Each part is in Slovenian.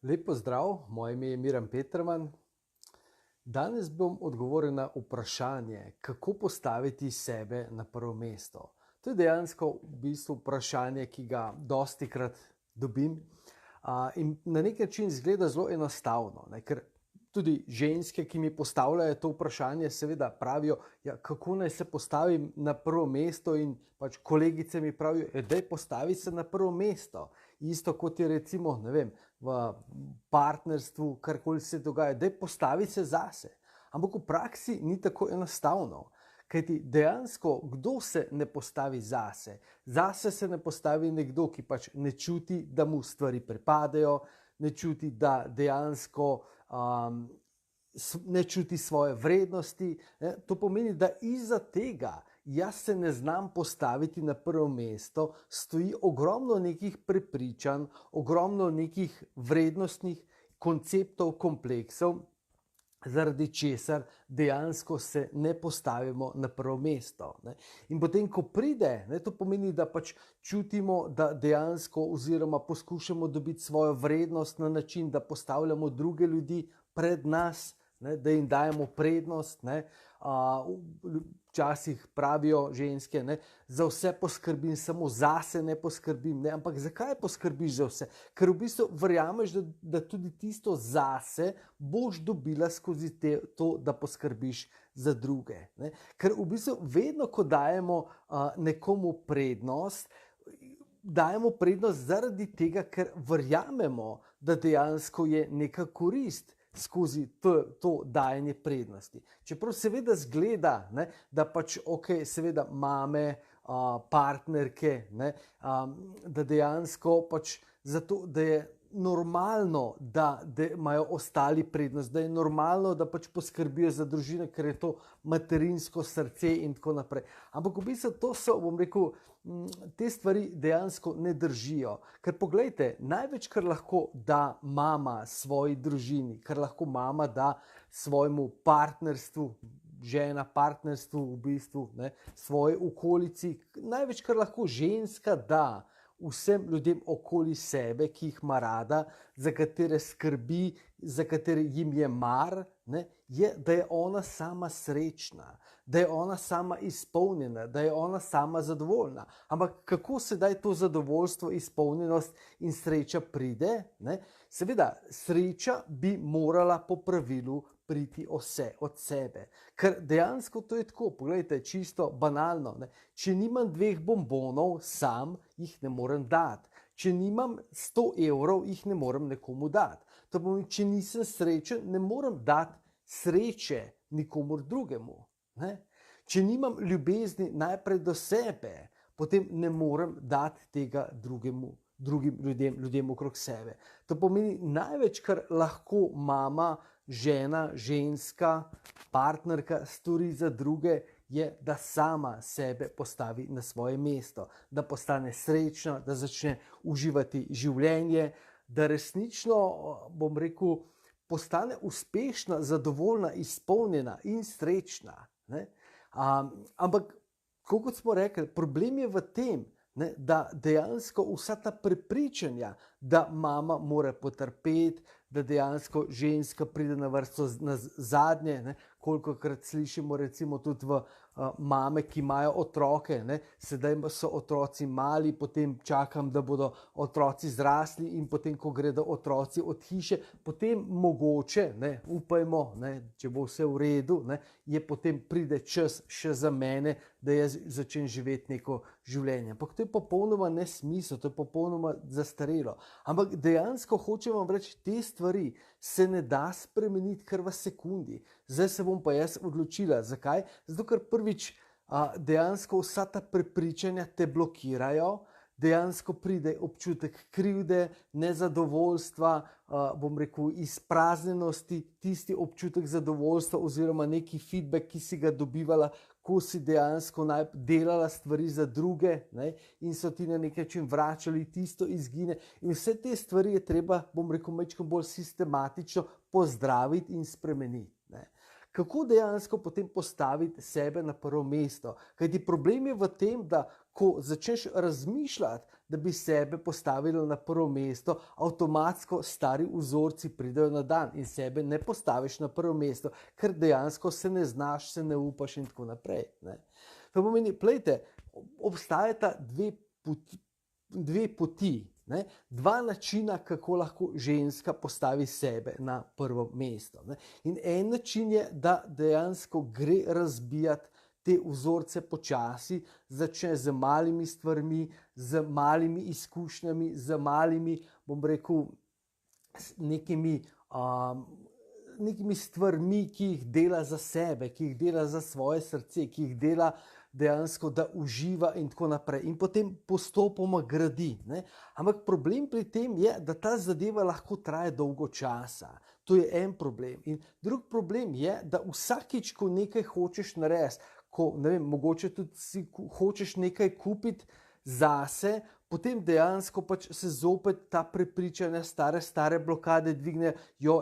Lep pozdrav, moje ime je Miran Peterman. Danes bom odgovoril na vprašanje, kako postaviti sebe na prvo mesto. To je dejansko v bistvu vprašanje, ki ga dostikrat dobim. In na nek način izgleda zelo enostavno, ne? Ker tudi ženske, ki mi postavljajo to vprašanje, seveda pravijo, ja, kako naj se postavim na prvo mesto, in pač kolegice mi pravijo, daj postavi se na prvo mesto. Isto kot je recimo, ne vem, v partnerstvu, karkoli se dogaja, daj postavi se zase. Ampak v praksi ni tako enostavno. Kajti dejansko, kdo se ne postavi zase? Zase se ne postavi nekdo, ki pač ne čuti, da mu stvari pripadejo, ne čuti, da dejansko ne čuti svoje vrednosti. To pomeni, da iza tega jaz se ne znam postaviti na prvo mesto, stoji ogromno nekih prepričanj, ogromno nekih vrednostnih konceptov, kompleksov, zaradi česar dejansko se ne postavimo na prvo mesto. In potem, ko pride, to pomeni, da pač čutimo, da dejansko oziroma poskušamo dobiti svojo vrednost na način, da postavljamo druge ljudi pred nas, da jim dajemo prednost. Včasih pravijo ženske, za vse poskrbim, samo zase ne poskrbim. Ampak zakaj poskrbiš za vse? Ker v bistvu verjameš, da tudi tisto zase boš dobila skozi to, da poskrbiš za druge. Ker v bistvu vedno, ko dajemo nekomu prednost, dajemo prednost zaradi tega, ker verjamemo, da dejansko je neka korist skozi to dajanje prednosti. Čeprav seveda zgleda, da pač seveda mame, partnerke, da dejansko pač zato, da je normalno, da imajo ostali prednost, da je normalno, da pač poskrbijo za družino, ker je to materinsko srce in tako naprej. Ampak v bistvu to so, bom rekel, te stvari dejansko ne držijo. Ker poglejte, največ, kar lahko da mama svoji družini, kar lahko mama da svojemu partnerstvu, žena partnerstvu v bistvu, svoji okolici, največ, kar lahko ženska da vsem ljudem okoli sebe, ki jih ima rada, za katere skrbi, za katere jim je mar, je, da je ona sama srečna, da je ona sama izpolnjena, da je ona sama zadovoljna. Ampak kako sedaj to zadovoljstvo, izpolnjenost in sreča pride? Seveda, sreča bi morala po pravilu priti od sebe. Ker dejansko to je tako, poglejte, čisto banalno. Če nimam 2 bombonov sam, jih ne morem dati. Če nimam 100 evrov, jih ne morem nekomu dati. To pomeni, če nisem srečen, ne morem dati sreče nikomur drugemu. Če nimam ljubezni najprej do sebe, potem ne morem dati tega drugim ljudem okrog sebe. To pomeni, največ, kar lahko mama, žena, ženska, partnerka stori za druge, je, da sama sebe postavi na svoje mesto, da postane srečna, da začne uživati življenje, da resnično, bom rekel, postane uspešna, zadovoljna, izpolnjena in srečna. Ampak, kot smo rekli, problem je v tem, da dejansko vsa ta prepričanja, da mama mora potrpeti, da dejansko ženska pride na vrsto na zadnje, kolikokrat slišimo recimo tudi v mame, ki imajo otroke, sedaj so otroci mali, potem čakam, da bodo otroci zrasli, in potem, ko gredo otroci od hiše, potem mogoče, upajmo, če bo vse v redu, potem pride čas še za mene, da jaz začnem živeti neko življenje. Ampak to je popolnoma nesmisel, to je popolnoma zastarelo. Ampak dejansko hočem vam reči, te stvari se ne da spremeniti kar v sekundi. Zdaj se bom pa jaz odločila. Zakaj? Zato, ker prvič dejansko vsa ta prepričanja te blokirajo, dejansko pride občutek krivde, nezadovoljstva, bom rekel, izpraznjenosti, tisti občutek zadovoljstva oziroma neki feedback, ki si ga dobivala, ko si dejansko delala stvari za druge, in so ti na nek način vračali, tisto izgine. In vse te stvari je treba, bom rekel, malo bolj sistematično pozdraviti in spremeniti. Kako dejansko potem postaviti sebe na prvo mesto? Kajti problem je v tem, da ko začneš razmišljati, da bi sebe postavili na prvo mesto, avtomatsko stari vzorci pridejo na dan in sebe ne postaviš na prvo mesto, ker dejansko se ne znaš, se ne upaš in tako naprej. Ne. To pomeni, plejte, obstajata dve poti, ne? Dva načina, kako lahko ženska postavi sebe na prvo mesto. Ne? In en način je, da dejansko gre razbijati te vzorce počasi, začne z malimi stvarmi, z malimi izkušnjami, z malimi, bom rekel, nekimi stvarmi, ki jih dela za sebe, ki jih dela za svoje srce, ki jih dela dejansko, da uživa in tako naprej. In potem postopoma gradi. Ne? Ampak problem pri tem je, da ta zadeva lahko traja dolgo časa. To je en problem. In drug problem je, da vsakič, ko nekaj hočeš narediti, ko, ne vem, mogoče tudi si hočeš nekaj kupiti zase, potem dejansko pač se zopet ta prepričanja, stare blokade dvigne,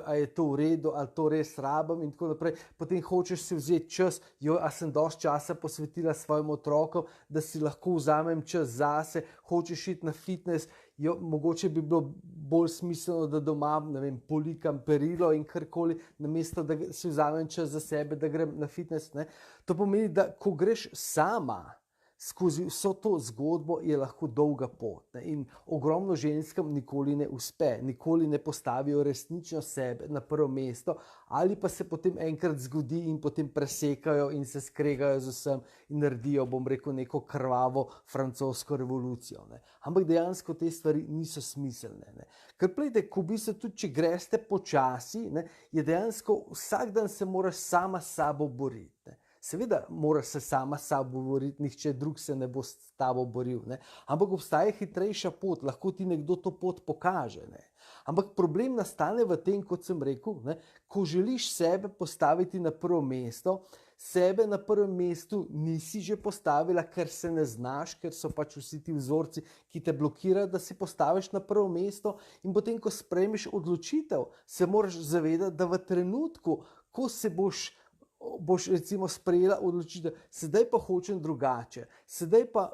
a je to v redu, ali to res rabim in tako naprej. Potem hočeš si vzeti čas, a sem dosti časa posvetila svojim otrokom, da si lahko vzamem čas zase, hočeš iti na fitness, mogoče bi bilo bolj smiselno, da doma, ne vem, polikam perilo in karkoli, namesto da si vzamem čas za sebe, da grem na fitness. Ne? To pomeni, da ko greš sama, skozi vso to zgodbo je lahko dolga pot. Ne? In ogromno ženskam nikoli ne uspe, nikoli ne postavijo resnično sebe na prvo mesto, ali pa se potem enkrat zgodi in potem presekajo in se skregajo z vsem in naredijo, bom rekel, neko krvavo francosko revolucijo. Ne? Ampak dejansko te stvari niso smiselne. Ne? Ker plejte, ko bi se tudi, če greste počasi, ne, je dejansko vsak dan se moraš sama s sabo boriti. Ne? Seveda moraš se sama s sabo boriti, nihče drug se ne bo s tabo boril. Ne? Ampak obstaja hitrejša pot, lahko ti nekdo to pot pokaže. Ne? Ampak problem nastane v tem, kot sem rekel, ne? Ko želiš sebe postaviti na prvo mesto, sebe na prvem mestu nisi že postavila, ker se ne znaš, ker so pač vsi ti vzorci, ki te blokirajo, da si postaviš na prvo mesto, in potem, ko sprejmeš odločitev, se moraš zavedati, da v trenutku, ko se boš recimo sprejela odločitev, sedaj pa hočem drugače, sedaj pa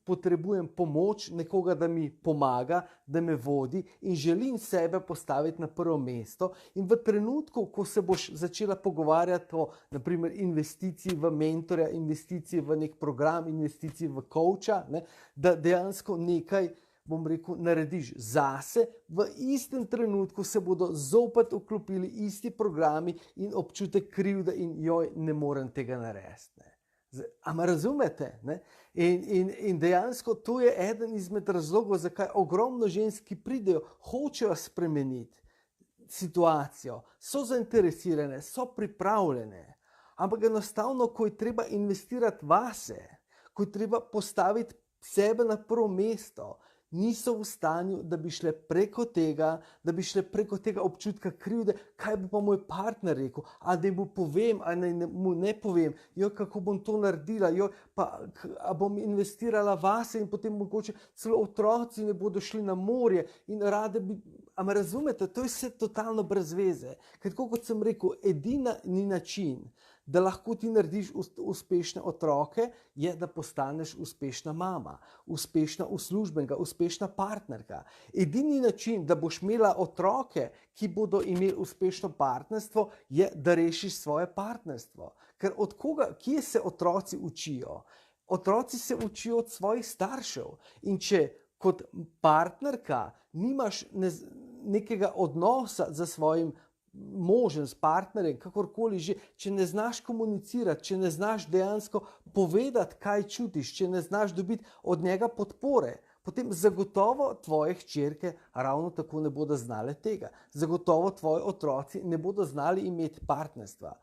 potrebujem pomoč nekoga, da mi pomaga, da me vodi in želim sebe postaviti na prvo mesto, in v trenutku, ko se boš začela pogovarjati o, naprimer, investiciji v mentorja, investiciji v nek program, investiciji v coacha, ne, da dejansko nekaj, bom rekel, narediš zase, v istem trenutku se bodo zopet vklopili isti programi in občutek krivde in ne morem tega narediti. A me razumete? Ne? In dejansko to je eden izmed razlogov, zakaj ogromno žensk, ki pridejo, hočejo spremeniti situacijo, so zainteresirane, so pripravljene, ampak enostavno, ko je treba investirati vase, ko je treba postaviti sebe na prvo mesto, niso v stanju, da bi šle preko tega občutka krivde, kaj bo pa moj partner rekel, a da mu povem, a mu ne povem, kako bom to naredila, a bom investirala vase in potem mogoče celo otroci ne bodo šli na morje in rade bi, a me razumete, to je vse totalno brez veze, ker tako kot sem rekel, edini način, da lahko ti narediš uspešne otroke, je, da postaneš uspešna mama, uspešna uslužbenka, uspešna partnerka. Edini način, da boš imela otroke, ki bodo imeli uspešno partnerstvo, je, da rešiš svoje partnerstvo. Ker kje se otroci učijo? Otroci se učijo od svojih staršev. In če kot partnerka nimaš nekega odnosa za svojim možen, s partnerjem, kakorkoli že, če ne znaš komunicirati, če ne znaš dejansko povedati, kaj čutiš, če ne znaš dobiti od njega podpore, potem zagotovo tvoje hčerke ravno tako ne bodo znale tega. Zagotovo tvoji otroci ne bodo znali imeti partnerstva.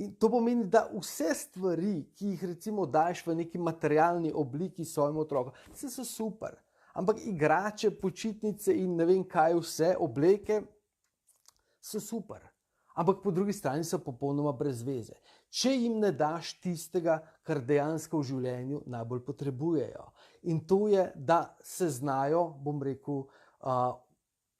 In to pomeni, da vse stvari, ki jih recimo daješ v neki materialni obliki svojim otrokom, vse so super. Ampak igrače, počitnice in ne vem kaj vse, obleke, so super, ampak po drugi strani so popolnoma brez veze. Če jim ne daš tistega, kar dejansko v življenju najbolj potrebujejo. In to je, da se znajo, bom rekel,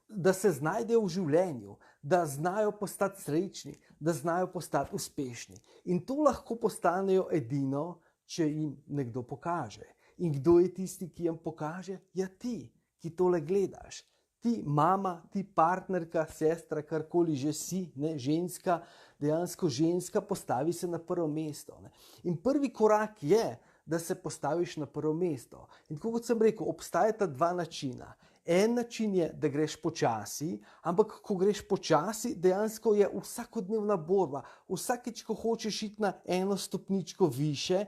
da se znajdejo v življenju, da znajo postati srečni, da znajo postati uspešni. In to lahko postanejo edino, če jim nekdo pokaže. In kdo je tisti, ki jim pokaže? Ja, ti. ki tole gledaš. Ti mama, ti partnerka, sestra, karkoli že si, ne, ženska, dejansko ženska, postavi se na prvo mesto. Ne. In prvi korak je, da se postaviš na prvo mesto. In tako kot sem rekel, obstajata dva načina. En način je, da greš počasi, ampak ko greš počasi, dejansko je vsakodnevna borba. Vsakeč, ko hočeš iti na eno stopničko više,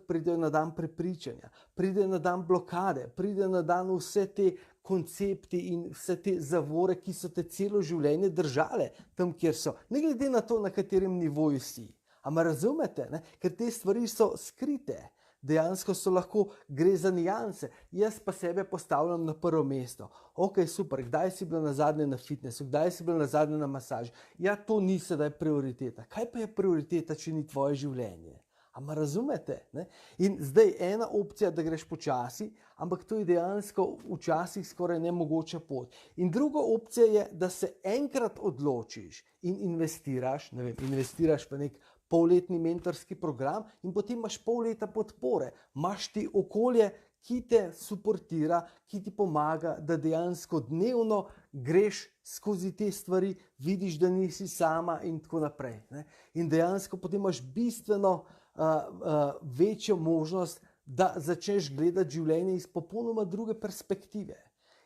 pridejo na dan prepričanja, pridejo na dan blokade, pridejo na dan vse te koncepti in vse te zavore, ki so te celo življenje držale tam, kjer so. Ne glede na to, na katerem nivoju si. Ampak razumete, ne? Ker te stvari so skrite. Dejansko so lahko, gre za nijanse. Jaz pa sebe postavljam na prvo mesto. Ok, super, kdaj si bila nazadnje na fitnessu, kdaj si bila nazadnje na masaži? Ja, to ni sedaj prioriteta. Kaj pa je prioriteta, če ni tvoje življenje? Ampak razumete? Ne? In zdaj ena opcija, da greš počasi, ampak to je dejansko včasih skoraj nemogoča pot. In druga opcija je, da se enkrat odločiš in investiraš, ne vem, investiraš pa nek polletni mentorski program in potem imaš pol leta podpore. Imaš ti okolje, ki te suportira, ki ti pomaga, da dejansko dnevno greš skozi te stvari, vidiš, da nisi sama in tako naprej. Ne? In dejansko potem imaš bistveno večjo možnost, da začneš gledati življenje iz popolnoma druge perspektive,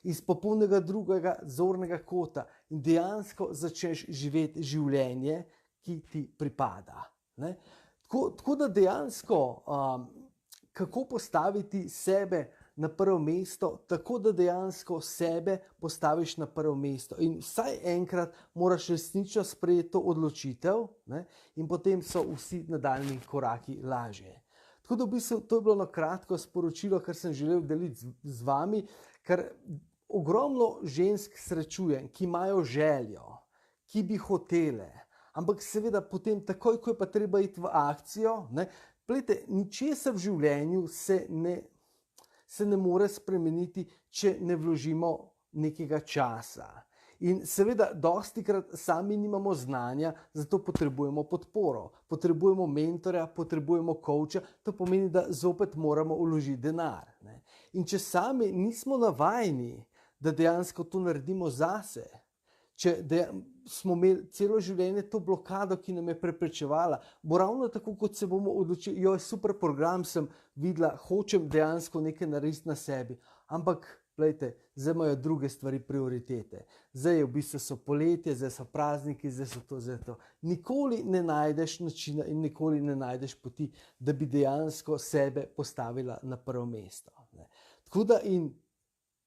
iz popolnoma drugega zornega kota in dejansko začneš živeti življenje, ki ti pripada. Ne? Tako da dejansko, kako postaviti sebe na prvo mesto, tako da dejansko sebe postaviš na prvo mesto. In vsaj enkrat moraš resnično sprejeti to odločitev, ne? In potem so vsi nadaljnji koraki lažje. Tako da v bistvu to je bilo na kratko sporočilo, kar sem želel deliti z vami, ker ogromno žensk srečujem, ki imajo željo, ki bi hotele, ampak seveda potem takoj, ko je pa treba iti v akcijo, ne, glejte, ničesar v življenju se ne more spremeniti, če ne vložimo nekega časa. In seveda dostikrat sami nimamo znanja, zato potrebujemo podporo, potrebujemo mentorja, potrebujemo coacha, to pomeni, da zopet moramo vložiti denar. Ne. In če sami nismo navajeni, da dejansko to naredimo zase, če smo imeli celo življenje to blokado, ki nam je preprečevala, bo ravno tako, kot se bomo odločili, joj, super program sem videla, hočem dejansko nekaj narediti na sebi, ampak, glejte, zdaj imajo druge stvari prioritete. Zdaj je v bistvu so poletje, zdaj so prazniki, zdaj so to. Nikoli ne najdeš načina in nikoli ne najdeš poti, da bi dejansko sebe postavila na prvo mesto. Ne. Tako da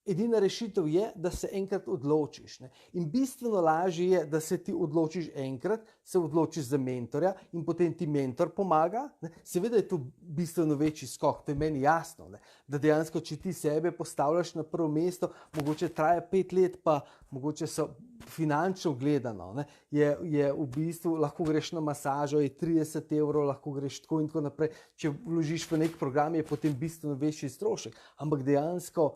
edina rešitev je, da se enkrat odločiš. Ne? In bistveno lažje je, da se ti odločiš enkrat, se odločiš za mentorja in potem ti mentor pomaga. Ne? Seveda je to bistveno večji skok, to je meni jasno. Ne? Da dejansko, če ti sebe postavljaš na prvo mesto, mogoče traja 5 let, pa mogoče so finančno gledano. Ne? Je v bistvu, lahko greš na masažo, je 30 €, lahko greš tako in tako naprej. Če vložiš v nek program, je potem bistveno večji strošek. Ampak dejansko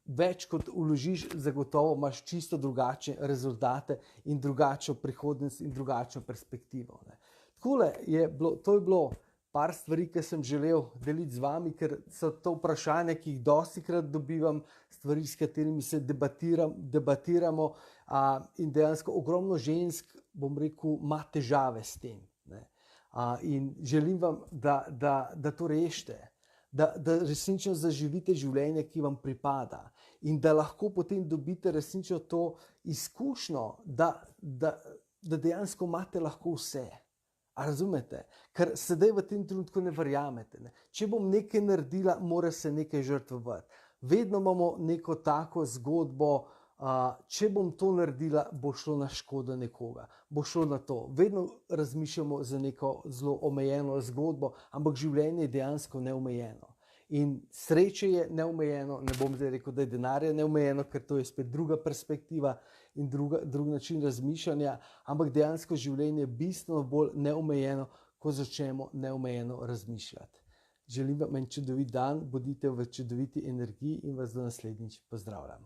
več kot vložiš, zagotovo imaš čisto drugačne rezultate in drugačno prihodnost in drugačno perspektivo. Ne. Takole to je bilo par stvari, ki sem želel deliti z vami, ker so to vprašanja, ki jih dostikrat dobivam, stvari, s katerimi se debatiramo in dejansko ogromno žensk, bom rekel, ima težave s tem. Ne. In želim vam, da to rešite. Da resnično zaživite življenje, ki vam pripada in da lahko potem dobite resnično to izkušnjo, da dejansko imate lahko vse. A razumete? Ker sedaj v tem trenutku ne verjamete. Ne? Če bom nekaj naredila, mora se nekaj žrtvovati. Vedno imamo neko tako zgodbo, če bom to naredila, bo šlo na škodo nekoga, bo šlo na to. Vedno razmišljamo za neko zelo omejeno zgodbo, ampak življenje je dejansko neomejeno. In sreče je neomejeno, ne bom zdaj rekel, da je denarje neomejeno, ker to je spet druga perspektiva in drug način razmišljanja, ampak dejansko življenje je bistveno bolj neomejeno, ko začnemo neomejeno razmišljati. Želim vam en čudovit dan, bodite v čudoviti energiji in vas do naslednjič pozdravljam.